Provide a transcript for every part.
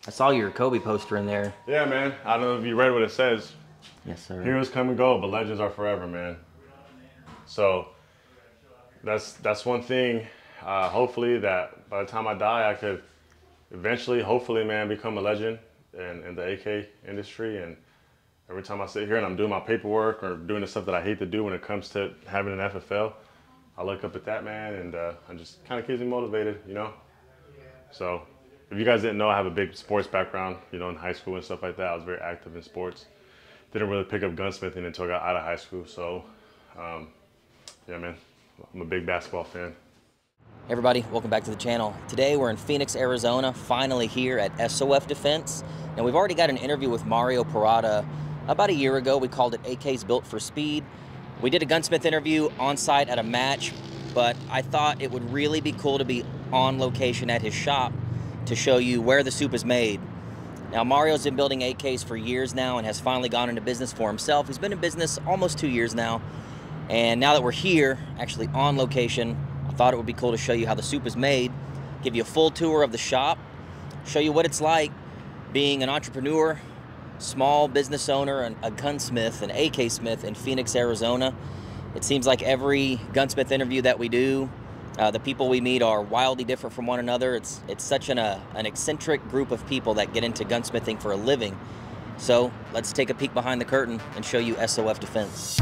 I saw your Kobe poster in there. Yeah, man. I don't know if you read what it says. Yes, sir. Heroes come and go, but legends are forever, man. So that's one thing. Hopefully that by the time I die, I could eventually, hopefully, man, become a legend in the AK industry. And every time I sit here and I'm doing my paperwork or doing the stuff that I hate to do when it comes to having an FFL, I look up at that, man, and it just kind of keeps me motivated, you know? So if you guys didn't know, I have a big sports background, you know, in high school and stuff like that. I was very active in sports. Didn't really pick up gunsmithing until I got out of high school. So, yeah, man, I'm a big basketball fan. Hey everybody, welcome back to the channel. Today we're in Phoenix, Arizona, finally here at SOF Defense. Now we've already got an interview with Mario Parada about a year ago. We called it AKs Built for Speed. We did a gunsmith interview on site at a match, but I thought it would really be cool to be on location at his shop to show you where the soup is made. Now Mario's been building AKs for years now and has finally gone into business for himself. He's been in business almost 2 years now. And now that we're here, actually on location, I thought it would be cool to show you how the soup is made, give you a full tour of the shop, show you what it's like being an entrepreneur, small business owner, and a gunsmith, an AK smith in Phoenix, Arizona. It seems like every gunsmith interview that we do, the people we meet are wildly different from one another. It's such an eccentric group of people that get into gunsmithing for a living. So let's take a peek behind the curtain and show you SOF Defense.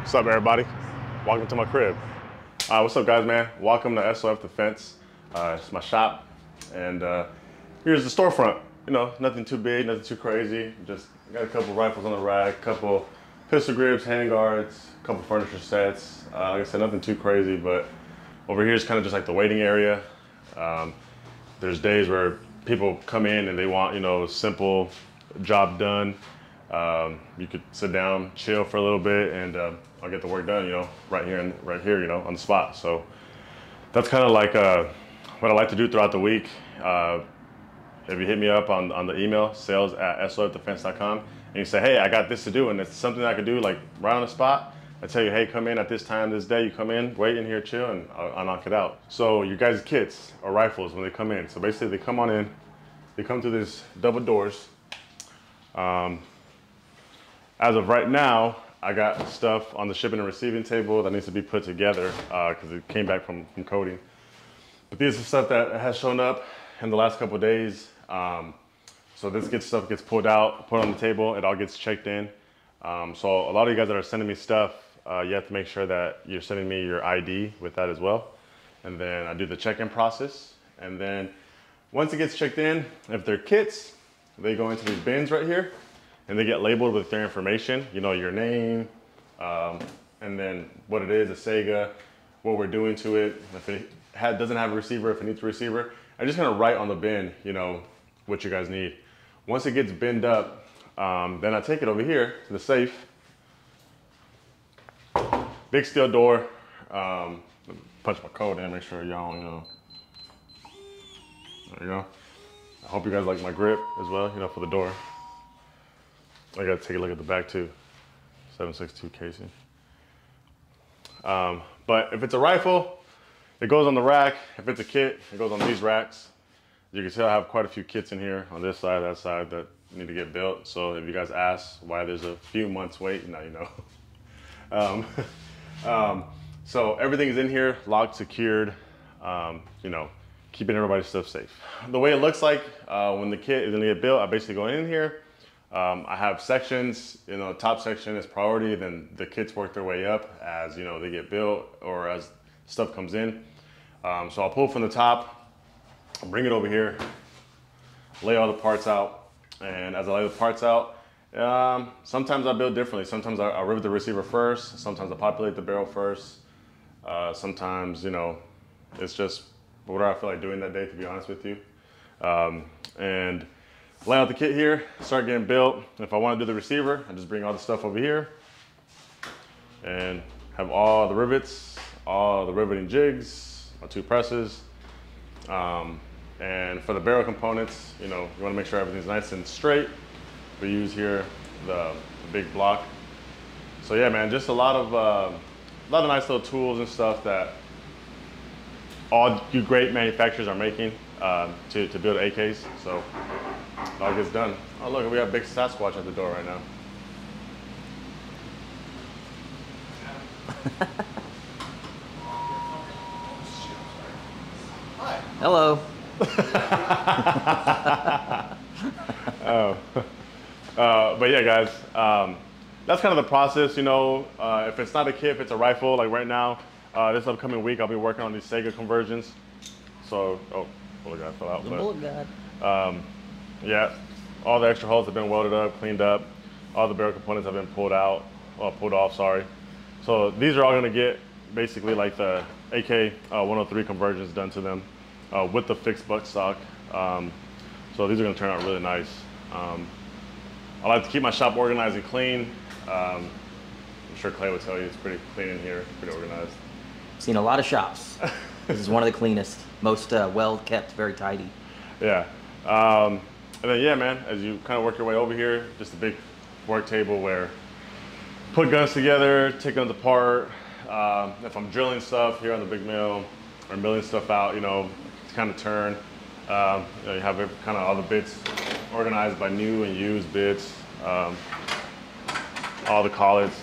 What's up, everybody? Welcome to my crib. What's up, guys, man? Welcome to SOF Defense. It's my shop, and here's the storefront. You know, nothing too big, nothing too crazy. Just got a couple rifles on the rack, couple pistol grips, handguards, couple furniture sets. Like I said, nothing too crazy, but over here is kind of just like the waiting area. There's days where people come in and they want, you know, simple job done. You could sit down, chill for a little bit, and I'll get the work done, you know, right here, you know, on the spot. So that's kind of like what I like to do throughout the week. If you hit me up on the email, sales@sofdefense.com, and you say, hey, I got this to do, and it's something I could do like right on the spot, I tell you, hey, come in at this time, this day, you come in, wait in here, chill, and I'll knock it out. So your guys' kits or rifles when they come in. So basically they come on in, they come through these double doors. As of right now, I got stuff on the shipping and receiving table that needs to be put together because it came back from coding. But these are stuff that has shown up in the last couple of days. So this stuff gets pulled out, put on the table, it all gets checked in. So a lot of you guys that are sending me stuff, you have to make sure that you're sending me your ID with that as well. And then I do the check-in process. And then once it gets checked in, if they're kits, they go into these bins right here. And they get labeled with their information, you know, your name, and then what it is, a Sega, what we're doing to it, if it doesn't have a receiver, if it needs a receiver. I'm just gonna write on the bin, you know, what you guys need. Once it gets binned up, then I take it over here to the safe. Big steel door. Punch my code in, make sure y'all, you know. There you go. I hope you guys like my grip as well, you know, for the door. I gotta take a look at the back too. 7.62 casing. But if it's a rifle, it goes on the rack. If it's a kit, it goes on these racks. You can tell I have quite a few kits in here on this side, that side that need to get built. So if you guys ask why there's a few months wait, now you know. So everything is in here, locked, secured. You know, keeping everybody's stuff safe. The way it looks like when the kit is gonna get built, I basically go in here. I have sections, you know, top section is priority, then the kits work their way up as, you know, they get built or as stuff comes in. So I'll pull from the top, bring it over here, lay all the parts out. And as I lay the parts out, sometimes I build differently. Sometimes I rivet the receiver first. Sometimes I populate the barrel first. Sometimes, you know, it's just whatever I feel like doing that day, to be honest with you. And lay out the kit here, start getting built. If I want to do the receiver, I just bring all the stuff over here and have all the rivets, all the riveting jigs, my 2 presses. And for the barrel components, you know, you want to make sure everything's nice and straight. We use here the big block. So yeah, man, just a lot of nice little tools and stuff that all you great manufacturers are making to build AKs. So it all gets done. Oh look, we got big Sasquatch at the door right now. Hi. Hello. But yeah, guys, that's kind of the process, you know. If it's not a kit, if it's a rifle, like right now, this upcoming week, I'll be working on these Sega conversions. So, oh, bullet guy fell out. The bullet guy. Yeah, all the extra holes have been welded up, cleaned up. All the barrel components have been pulled off, sorry. So these are all gonna get basically like the AK 103 conversions done to them with the fixed buttstock. So these are gonna turn out really nice. I like to keep my shop organized and clean. I'm sure Clay would tell you it's pretty clean in here, pretty organized. Seen a lot of shops. This is one of the cleanest, most well kept, very tidy. Yeah. And then yeah, man, as you kind of work your way over here, just a big work table where put guns together, take guns apart. If I'm drilling stuff here on the big mill or milling stuff out, you know, to kind of turn. You know, you have kind of all the bits organized by new and used bits, all the collets,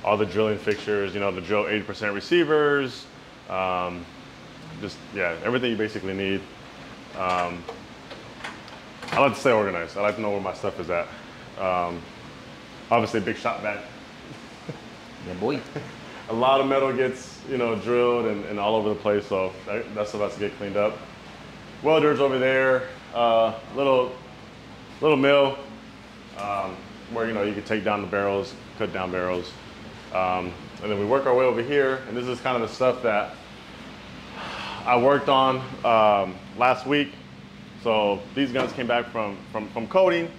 all the drilling fixtures, you know, the drill 80% receivers, just, yeah, everything you basically need. I like to stay organized. I like to know where my stuff is at. Obviously, a big shop vac. Yeah, boy. A lot of metal gets, you know, drilled and all over the place, so that stuff has to get cleaned up. Welders over there, little mill where, you know, you can take down the barrels, cut down barrels. And then we work our way over here, and this is kind of the stuff that I worked on last week. So these guns came back from coating.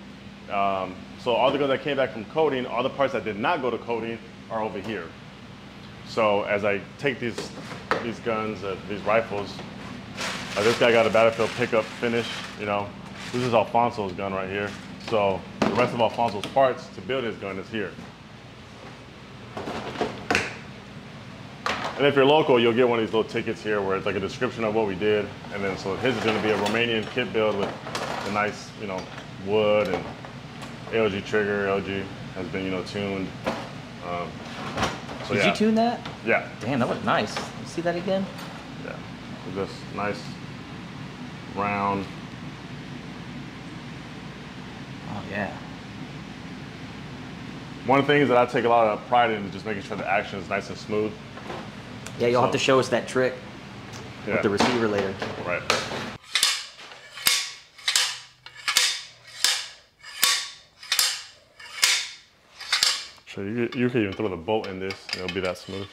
So all the guns that came back from coating, all the parts that did not go to coating are over here. So as I take these guns, these rifles, this guy got a battlefield pickup finish, you know. This is Alfonso's gun right here. So the rest of Alfonso's parts to build his gun is here. And if you're local, you'll get one of these little tickets here where it's like a description of what we did. And then so his is gonna be a Romanian kit build with a nice, you know, wood and AOG trigger. AOG has been, you know, tuned. So Did yeah. you tune that? Yeah. Damn, that was nice. You see that again? Yeah. So this nice round. Oh yeah. One of the things that I take a lot of pride in is just making sure the action is nice and smooth. Yeah, you'll have to show us that trick with the receiver later. Right. So you can even throw the bolt in this and it'll be that smooth.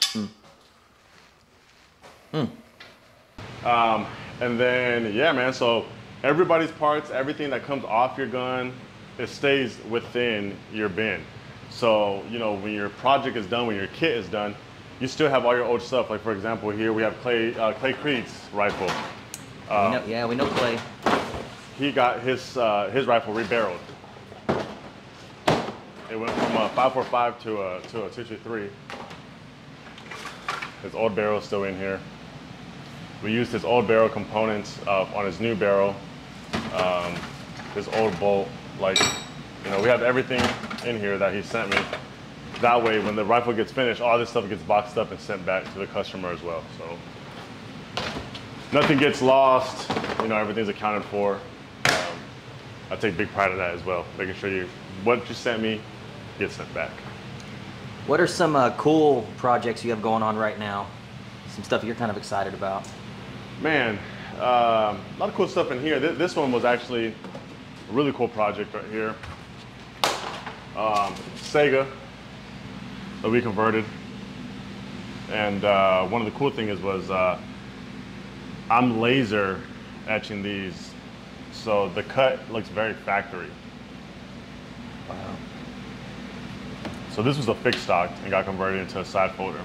And then, yeah, man, so everybody's parts, everything that comes off your gun, it stays within your bin. So, you know, when your project is done, when your kit is done, you still have all your old stuff. Like, for example, here we have Clay Creed's rifle. We know Clay. He got his rifle rebarreled. It went from a 5.45 to a 2.23. His old barrel is still in here. We used his old barrel components on his new barrel. His old bolt, like, you know, we have everything in here that he sent me. That way, when the rifle gets finished, all this stuff gets boxed up and sent back to the customer as well. So, nothing gets lost. You know, everything's accounted for. I take big pride in that as well, making sure what you sent me gets sent back. What are some cool projects you have going on right now? Some stuff you're kind of excited about? Man, a lot of cool stuff in here. This one was actually a really cool project right here. Sega that we converted. And one of the cool things was I'm laser etching these, so the cut looks very factory. Wow. So this was a fixed stock and got converted into a side folder.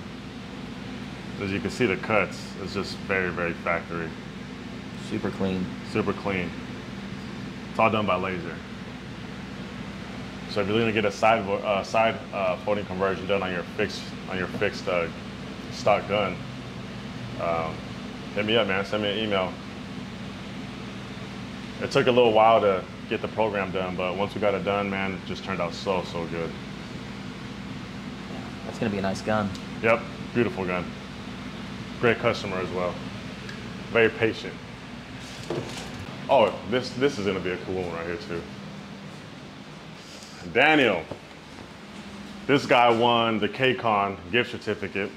As you can see, the cuts is just very, very factory. Super clean. Super clean. It's all done by laser. So if you're looking to get a side folding conversion done on your fixed stock gun, hit me up, man. Send me an email. It took a little while to get the program done, but once we got it done, man, it just turned out so good. Yeah, that's gonna be a nice gun. Yep, beautiful gun. Great customer as well. Very patient. Oh, this is gonna be a cool one right here too. Daniel. This guy won the KCON gift certificate.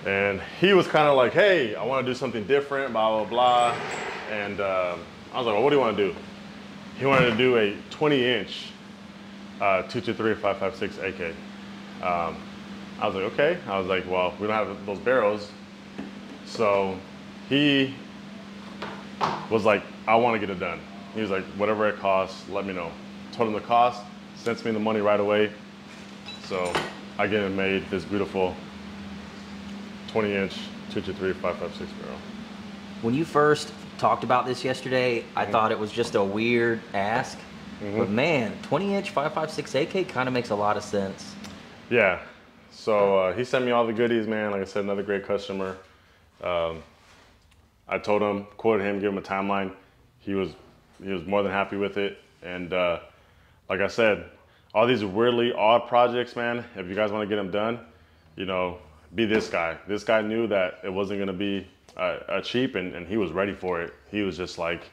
And he was kind of like, hey, I want to do something different, blah, blah, blah. And I was like, well, what do you want to do? He wanted to do a 20-inch 223-556 AK. I was like, okay. I was like, well, we don't have those barrels. So he was like, I want to get it done. He was like, whatever it costs, let me know. Told him the cost, sends me the money right away. So I get it made, this beautiful 20-inch 223-556 barrel. When you first talked about this yesterday, I thought it was just a weird ask. But man, 20-inch 556 AK kind of makes a lot of sense. Yeah. So he sent me all the goodies, man. Like I said, another great customer. I told him, quoted him, gave him a timeline. He was more than happy with it. And like I said, all these weirdly odd projects, man, if you guys want to get them done, you know, be this guy. This guy knew that it wasn't going to be cheap, and he was ready for it. He was just like,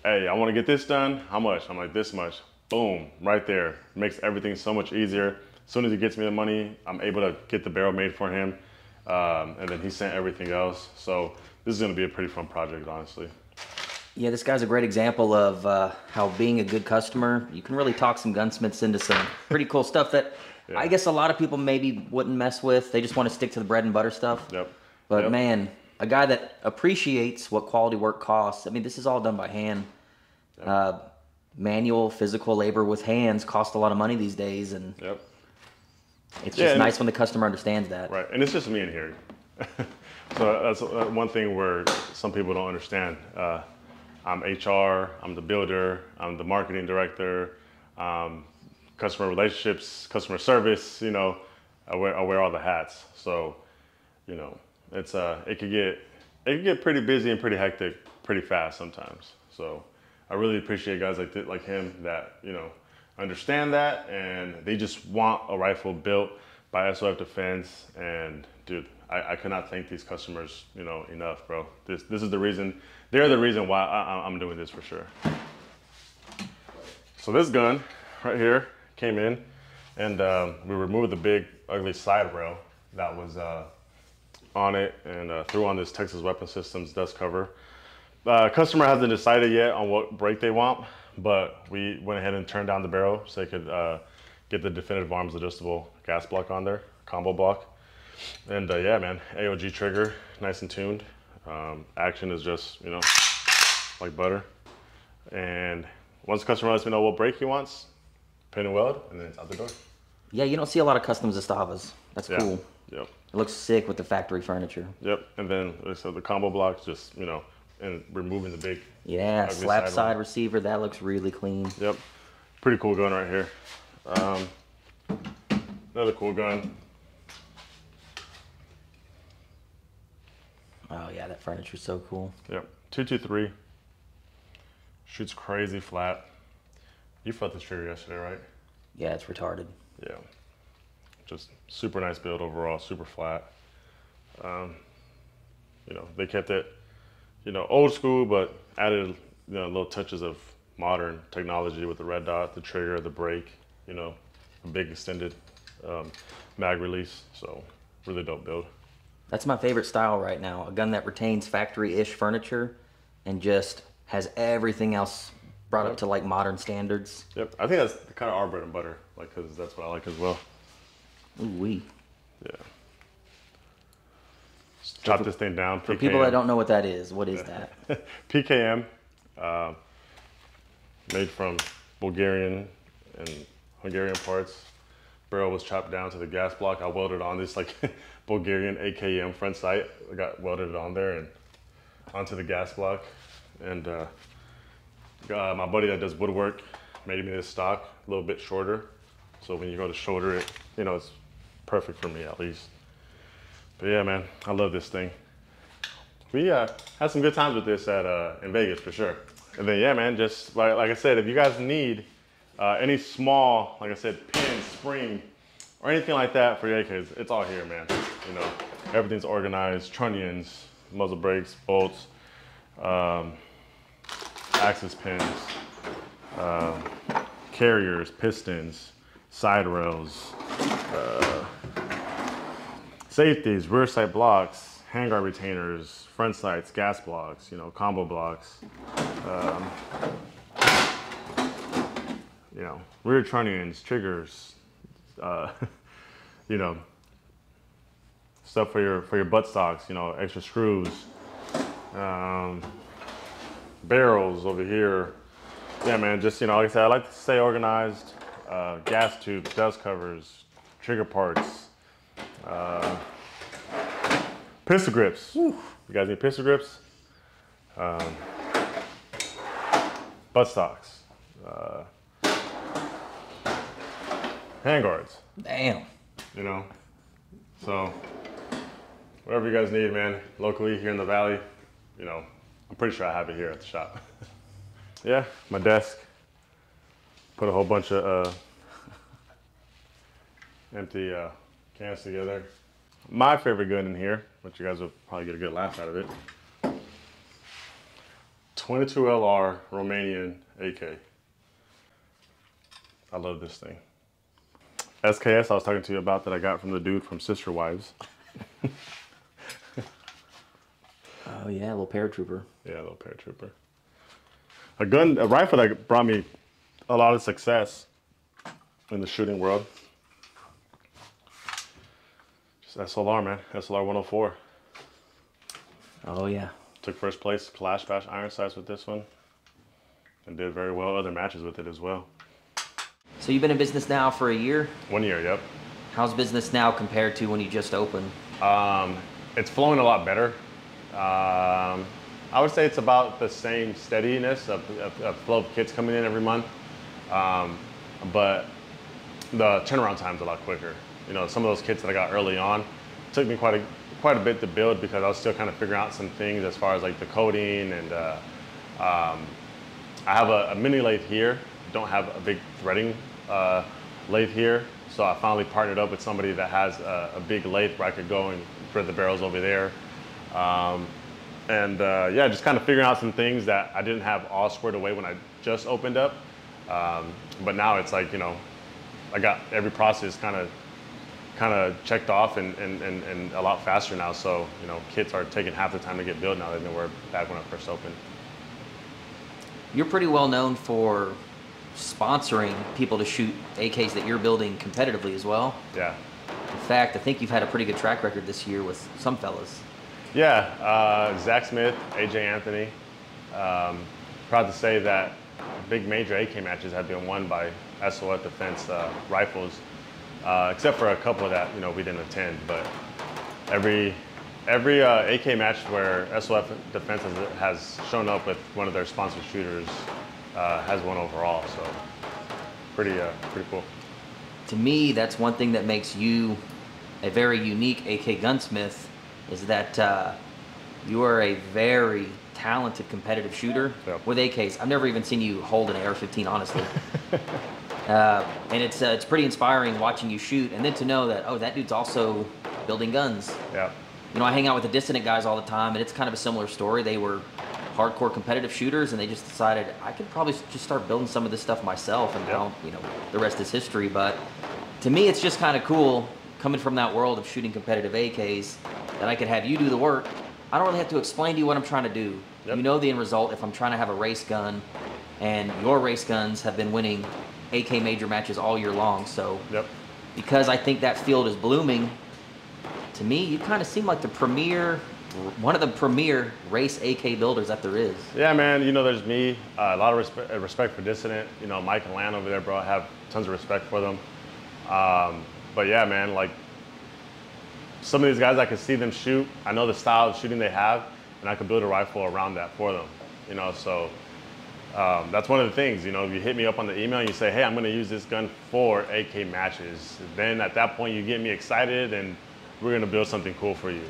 hey, I want to get this done. How much? I'm like, this much. Boom, right there. Makes everything so much easier. As soon as he gets me the money, I'm able to get the barrel made for him. And then he sent everything else. So this is going to be a pretty fun project, honestly. Yeah, this guy's a great example of how being a good customer, you can really talk some gunsmiths into some pretty cool stuff that yeah. I guess a lot of people maybe wouldn't mess with. They just want to stick to the bread and butter stuff. Yep. But yep. Man, a guy that appreciates what quality work costs. I mean, this is all done by hand. Yep. Manual, physical labor with hands cost a lot of money these days, and yep. It's just nice when the customer understands that. Right, and it's just me in here. So that's one thing where some people don't understand. I'm HR, I'm the builder, I'm the marketing director, customer relationships, customer service, you know, I wear all the hats. So, you know, it's it could get pretty busy and pretty hectic pretty fast sometimes. So I really appreciate guys like him that, you know, understand that, and they just want a rifle built by SOF Defense. And dude, I cannot thank these customers, you know, enough, bro. This is the reason. They're the reason why I'm doing this for sure. So this gun right here came in, and we removed the big ugly side rail that was on it, and threw on this Texas Weapon Systems dust cover. Customer hasn't decided yet on what brake they want, but we went ahead and turned down the barrel so they could get the Definitive Arms adjustable gas block on there, combo block. And yeah, man, AOG trigger, nice and tuned. Action is just, you know, like butter. And once the customer lets me know what brake he wants, pin and weld, and then it's out the door. Yeah, you don't see a lot of custom Zastavas. That's cool. Yep. It looks sick with the factory furniture. Yep, and then so the combo blocks, just, you know, and removing the big slap side receiver, that looks really clean. Yep, pretty cool gun right here. Another cool gun. Oh yeah, that furniture's so cool. Yep, 223. Shoots crazy flat. You felt this trigger yesterday, right? Yeah, it's retarded. Yeah, just super nice build overall, super flat. You know, they kept it, you know, old school, but added, you know, little touches of modern technology with the red dot, the trigger, the brake, you know, a big extended mag release. So really dope build. That's my favorite style right now. A gun that retains factory-ish furniture and just has everything else brought up to like modern standards. Yep, I think that's kind of our bread and butter, like, cause that's what I like as well. Ooh wee. Yeah. Chop this thing down. For people that don't know what that is, what is that? PKM, made from Bulgarian and Hungarian parts. Barrel was chopped down to the gas block. I welded on this like Bulgarian AKM front sight. I got welded on there and onto the gas block. And my buddy that does woodwork made me this stock, a little bit shorter. So when you go to shoulder it, you know, it's perfect for me at least. But yeah, man, I love this thing. We had some good times with this in Vegas for sure. And then yeah, man, just like I said, if you guys need any small, like I said, pin, spring, or anything like that for your AKs, it's all here, man. You know, everything's organized, trunnions, muzzle brakes, bolts, axis pins, carriers, pistons, side rails, safeties, rear sight blocks, handguard retainers, front sights, gas blocks, you know, combo blocks, you know, rear trunnions, triggers, you know, stuff for your butt stocks, you know, extra screws, barrels over here. Yeah, man, just, you know, like I said, I like to stay organized. Gas tubes, dust covers, trigger parts, pistol grips. Whew. You guys need pistol grips? Butt stocks, handguards. Damn. You know, so whatever you guys need, man, locally here in the Valley, you know, I'm pretty sure I have it here at the shop. Yeah, my desk. Put a whole bunch of empty cans together. My favorite gun in here, which you guys will probably get a good laugh out of it. 22 LR Romanian AK. I love this thing. SKS I was talking to you about that I got from the dude from Sister Wives. Oh yeah, a little paratrooper. Yeah, a little paratrooper. A rifle that brought me a lot of success in the shooting world. Just SLR, man. SLR 104. Oh yeah. Took first place Clash Bash Iron Sights with this one. And did very well other matches with it as well. So you've been in business now for a year? 1 year, yep. How's business now compared to when you just opened? It's flowing a lot better. I would say it's about the same steadiness of flow of kits coming in every month. But the turnaround time's a lot quicker. You know, some of those kits that I got early on took me quite a bit to build because I was still kind of figuring out some things as far as like the coding and I have a mini lathe here. Don't have a big threading lathe here. So I finally partnered up with somebody that has a big lathe where I could go and thread the barrels over there. Yeah, just kind of figuring out some things that I didn't have all squared away when I just opened up. But now it's like, you know, I got every process kind of checked off and a lot faster now. So, you know, kits are taking half the time to get built now than they were back when I first opened. You're pretty well known for sponsoring people to shoot AKs that you're building competitively as well. Yeah. In fact, I think you've had a pretty good track record this year with some fellas. Yeah, Zach Smith, AJ Anthony. Proud to say that big major AK matches have been won by SOF Defense rifles, except for a couple that, you know, we didn't attend. But every AK match where SOF Defense has shown up with one of their sponsored shooters has won overall. So pretty cool. To me, that's one thing that makes you a very unique AK gunsmith, is that you are a very talented competitive shooter. Yep. With AKs. I've never even seen you hold an AR-15, honestly. And it's pretty inspiring watching you shoot, and then to know that, oh, that dude's also building guns. Yeah. you know, I hang out with the Dissident guys all the time, and it's kind of a similar story. They were hardcore competitive shooters, and they just decided I could probably just start building some of this stuff myself, and now, you know, the rest is history. But to me, it's just kind of cool coming from that world of shooting competitive AKs that I could have you do the work. I don't really have to explain to you what I'm trying to do. You know the end result if I'm trying to have a race gun, and your race guns have been winning AK major matches all year long. So because I think that field is blooming, to me, you kind of seem like the premier, one of the premier race AK builders that there is. Yeah, man, you know, there's me, a lot of respect for Dissident, you know, Mike and Lan over there, bro. I have tons of respect for them. But yeah, man, like some of these guys, I can see them shoot. I know the style of shooting they have, and I can build a rifle around that for them, you know, so that's one of the things, you know, if you hit me up on the email and you say, hey, I'm gonna use this gun for AK matches, then at that point you get me excited and we're gonna build something cool for you.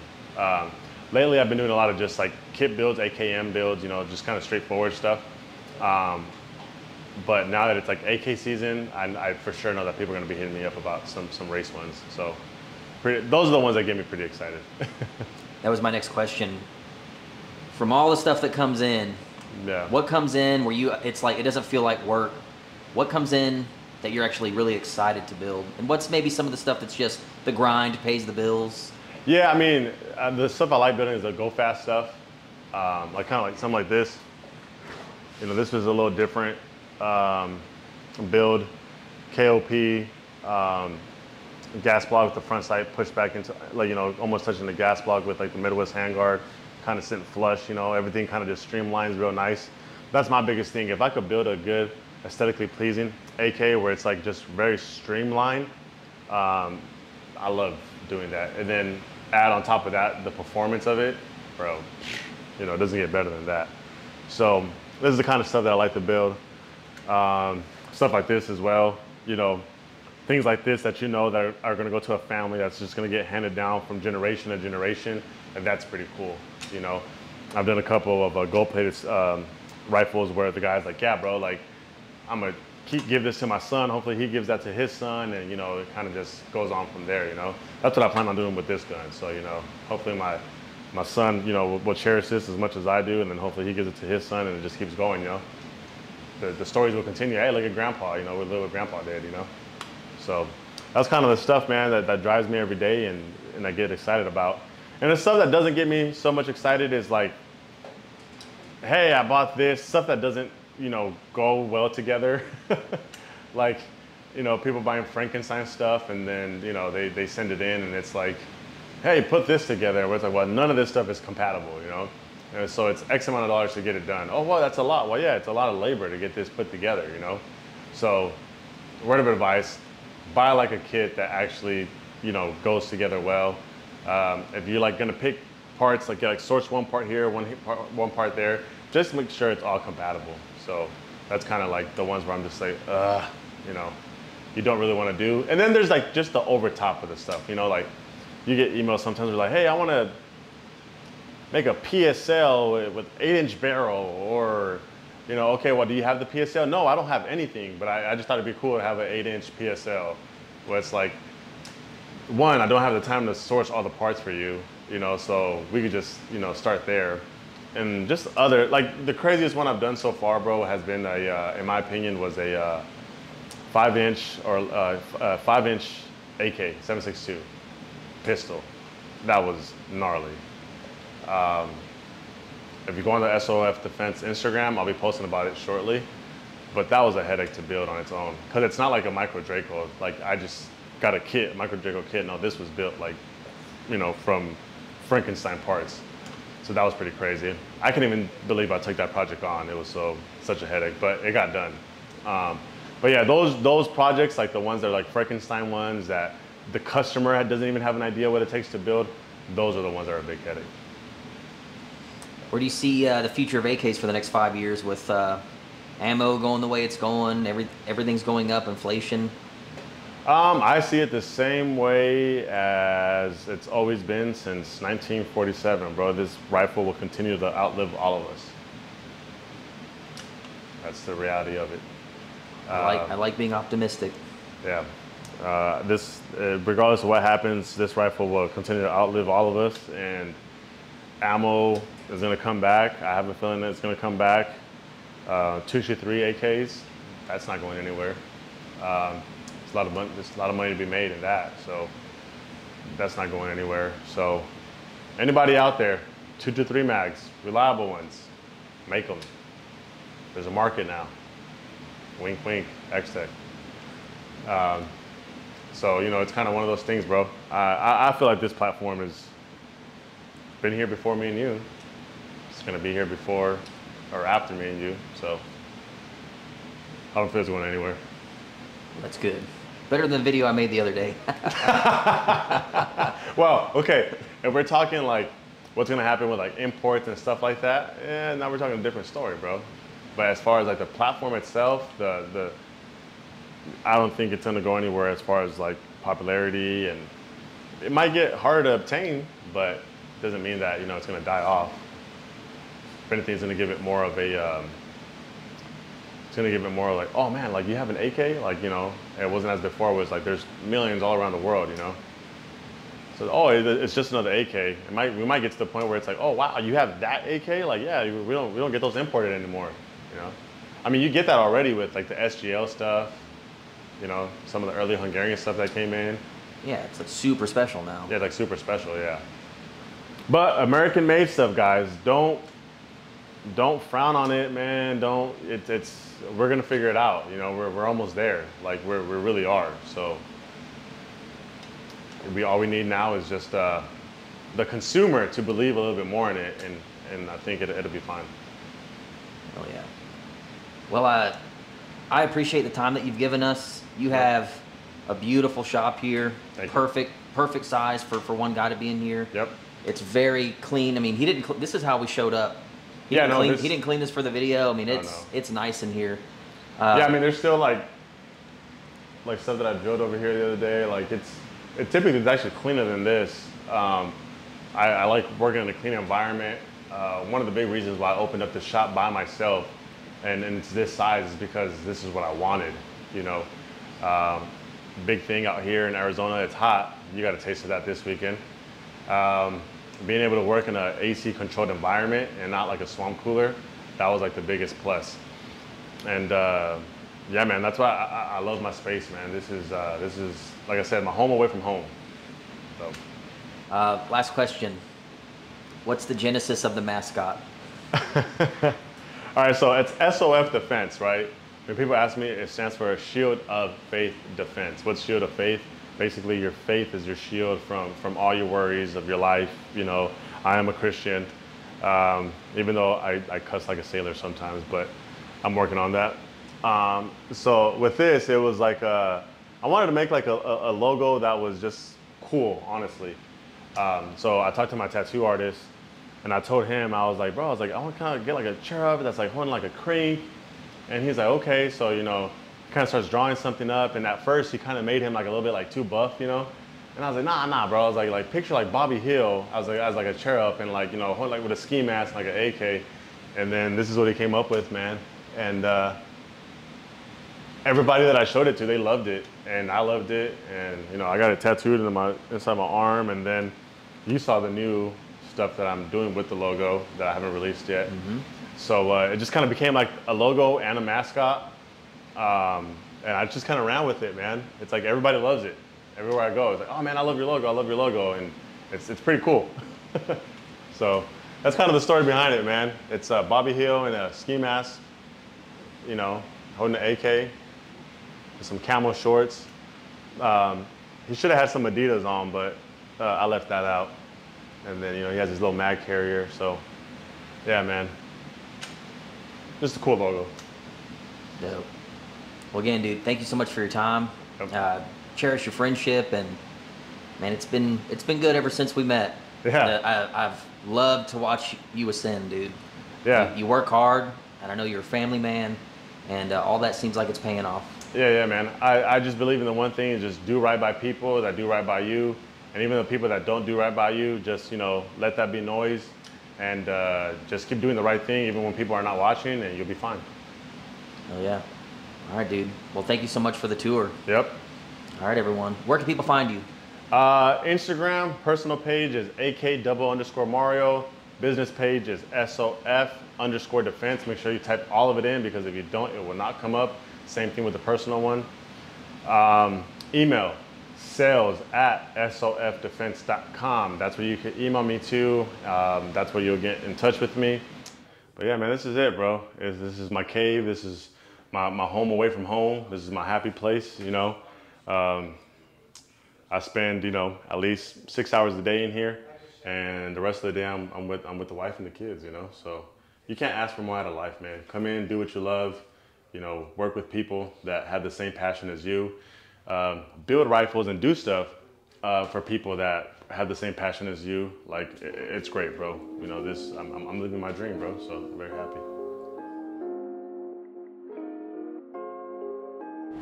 Lately I've been doing a lot of just like kit builds, AKM builds, you know, just kind of straightforward stuff. But now that it's like AK season, I for sure know that people are gonna be hitting me up about some race ones. So those are the ones that get me pretty excited. That was my next question. From all the stuff that comes in, what comes in where it's like, it doesn't feel like work? What comes in that you're actually really excited to build? And what's maybe some of the stuff that's just the grind, pays the bills? Yeah, I mean, the stuff I like building is the go fast stuff. Like kind of like something like this. You know, this was a little different build. KOP, gas block with the front sight pushed back into, like, you know, almost touching the gas block with like the Midwest handguard, kind of sitting flush, you know, everything kind of just streamlines real nice. That's my biggest thing. If I could build a good, aesthetically pleasing AK where it's like just very streamlined, I love doing that. And then add on top of that the performance of it, bro, you know, it doesn't get better than that. So this is the kind of stuff that I like to build. Stuff like this as well, you know, things like this that you know that are going to go to a family that's just going to get handed down from generation to generation, and that's pretty cool. You know, I've done a couple of gold-plated rifles where the guy's like, yeah, bro, like I'm gonna give this to my son. Hopefully he gives that to his son, and you know, it kind of just goes on from there. You know, that's what I plan on doing with this gun. So you know, hopefully my son, you know, will cherish this as much as I do, and then hopefully he gives it to his son, and it just keeps going. You know, the stories will continue. Hey, look at Grandpa. You know, what little Grandpa did. You know, so that's kind of the stuff, man, that drives me every day, and I get excited about. And the stuff that doesn't get me so much excited is like, hey, I bought this, stuff that doesn't, you know, go well together. Like, you know, people buying Frankenstein stuff, and then, you know, they send it in and it's like, hey, put this together. And it's like, well, none of this stuff is compatible, you know? And so it's X amount of dollars to get it done. Oh, well, that's a lot. Well, yeah, it's a lot of labor to get this put together, you know? So, word of advice, buy like a kit that actually, you know, goes together well. If you're like gonna pick parts, like source one part here, one part there, just make sure it's all compatible. So that's kind of like the ones where I'm just like, you know, you don't really want to do. And then there's like just the over top of the stuff, you know, like you get emails sometimes where like, hey, I want to make a PSL with 8-inch barrel, or, you know, okay, well, do you have the PSL? No, I don't have anything, but I just thought it'd be cool to have an 8-inch PSL, where it's like, one, I don't have the time to source all the parts for you, you know, so we could just, you know, start there. And just other, like the craziest one I've done so far, bro, has been in my opinion, was a 5-inch or 5-inch AK 7.62 pistol. That was gnarly. If you go on the SOF Defense Instagram, I'll be posting about it shortly. But that was a headache to build on its own, because it's not like a micro Draco. Like I just got a kit, micro Draco kit. No, this was built like, you know, from Frankenstein parts. So that was pretty crazy. I can't even believe I took that project on. It was such a headache, but it got done. But yeah, those projects, like the ones that are like Frankenstein ones that the customer doesn't even have an idea what it takes to build, those are the ones that are a big headache. Where do you see the future of AKs for the next 5 years with ammo going the way it's going, everything's going up, inflation? I see it the same way as it's always been since 1947, bro. This rifle will continue to outlive all of us. That's the reality of it. I like being optimistic. Yeah. Regardless of what happens, this rifle will continue to outlive all of us, and ammo is going to come back. I have a feeling that it's going to come back. 223 AKs, that's not going anywhere. There's a lot of money. There's a lot of money to be made in that, so that's not going anywhere. So anybody out there, 223 mags, reliable ones, make them. There's a market now. Wink, wink, X-Tech. So, you know, it's kind of one of those things, bro. I feel like this platform has been here before me and you. It's going to be here before or after me and you. So I don't feel it's going anywhere. That's good. Better than the video I made the other day. Well, okay. If we're talking like what's going to happen with like imports and stuff like that, now we're talking a different story, bro. But as far as like the platform itself, I don't think it's going to go anywhere as far as like popularity, and it might get harder to obtain, but it doesn't mean that, you know, it's going to die off. If anything, it's going to give it more of a, it's going to give it more like, oh man, like you have an AK, like, you know, it wasn't as before. It was like there's millions all around the world, you know. So, oh, it's just another AK. We might get to the point where it's like, oh wow, you have that AK? Like, yeah, we don't get those imported anymore, you know. I mean, you get that already with like the SGL stuff. You know, some of the early Hungarian stuff that came in. Yeah, it's like super special now. Yeah, like super special, yeah. But American-made stuff, guys, don't frown on it, man. We're gonna figure it out. You know, we're almost there. Like we really are. So all we need now is just the consumer to believe a little bit more in it, and I think it'll be fine. Oh yeah. Well, I appreciate the time that you've given us. You have a beautiful shop here. Perfect size for one guy to be in here. Yep. It's very clean. I mean, he didn't. This is how we showed up. He didn't clean this for the video. I mean, it's nice in here. Yeah, I mean, there's still like stuff that I drilled over here the other day. Like it typically is actually cleaner than this. I like working in a clean environment. One of the big reasons why I opened up the shop by myself and it's this size is because this is what I wanted, you know. Big thing out here in Arizona, it's hot. You got a taste of that this weekend. Being able to work in an AC controlled environment and not like a swamp cooler, that was like the biggest plus. And yeah, man, that's why I love my space, man. This is like I said, my home away from home. So. Last question. What's the genesis of the mascot? All right, so it's SOF Defense, right? When people ask me, it stands for Shield of Faith Defense. What's Shield of Faith? Basically, your faith is your shield from all your worries of your life. You know, I am a Christian, even though I cuss like a sailor sometimes, but I'm working on that. So with this, it was like I wanted to make like a logo that was just cool, honestly. So I talked to my tattoo artist, and I told him, I was like, I want to kind of get like a cherub that's like holding like a crank. And he's like, okay. So, you know, he kind of starts drawing something up. And at first, he kind of made him like a little bit like too buff, you know. And I was like, nah, bro. I was like picture like Bobby Hill. I was like, as like a cherub and like, you know, like with a ski mask, like an AK. And then this is what he came up with, man. And everybody that I showed it to, they loved it. And I loved it. And, you know, I got it tattooed inside my arm. And then you saw the new stuff that I'm doing with the logo that I haven't released yet. Mm-hmm. So it just kind of became like a logo and a mascot. And I just kind of ran with it, man. It's like everybody loves it. Everywhere I go, it's like, oh man, I love your logo. I love your logo. And it's pretty cool. So that's kind of the story behind it, man. It's Bobby Hill in a ski mask, you know, holding an AK with some camo shorts. He should have had some Adidas on, but I left that out. And then, you know, he has his little mag carrier. So yeah, man. Just a cool logo. Dope. Well, again, dude, thank you so much for your time. Yep. Cherish your friendship, and man, it's been good ever since we met. Yeah. I've loved to watch you ascend, dude. Yeah. You work hard, and I know you're a family man, and all that seems like it's paying off. Yeah, man. I just believe in the one thing is just do right by people that do right by you, and even the people that don't do right by you, just, you know, let that be noise. And just keep doing the right thing even when people are not watching, and you'll be fine. Oh yeah. All right, dude. Well, thank you so much for the tour. Yep. All right, everyone. Where can people find you? Instagram, personal page is AK_Mario. Business page is SOF_Defense. Make sure you type all of it in, because if you don't, it will not come up. Same thing with the personal one. Email, sales@sofdefense.com. That's where you can email me to. That's where you'll get in touch with me. But yeah, man, this is it, bro. This is my cave. This is my home away from home. This is my happy place, you know. I spend, you know, at least 6 hours a day in here, and the rest of the day I'm with the wife and the kids, you know. So you can't ask for more out of life, man. Come in, do what you love, you know, work with people that have the same passion as you, build rifles and do stuff for people that have the same passion as you. Like, it's great, bro. You know, I'm living my dream, bro. So I'm very happy.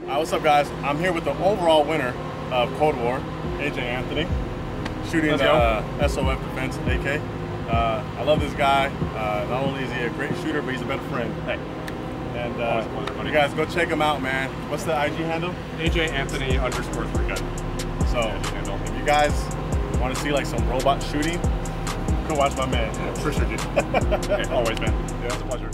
What's up, guys? I'm here with the overall winner of Cold War, AJ Anthony, shooting the SOF Defense AK. I love this guy. Not only is he a great shooter, but he's a better friend. Hey. And you guys go check him out, man. What's the IG handle? AJ Anthony _3 gun. So if you guys want to see like some robot shooting, go watch my man. Yeah, for sure, dude. Okay, always, man. Yeah, it's a pleasure.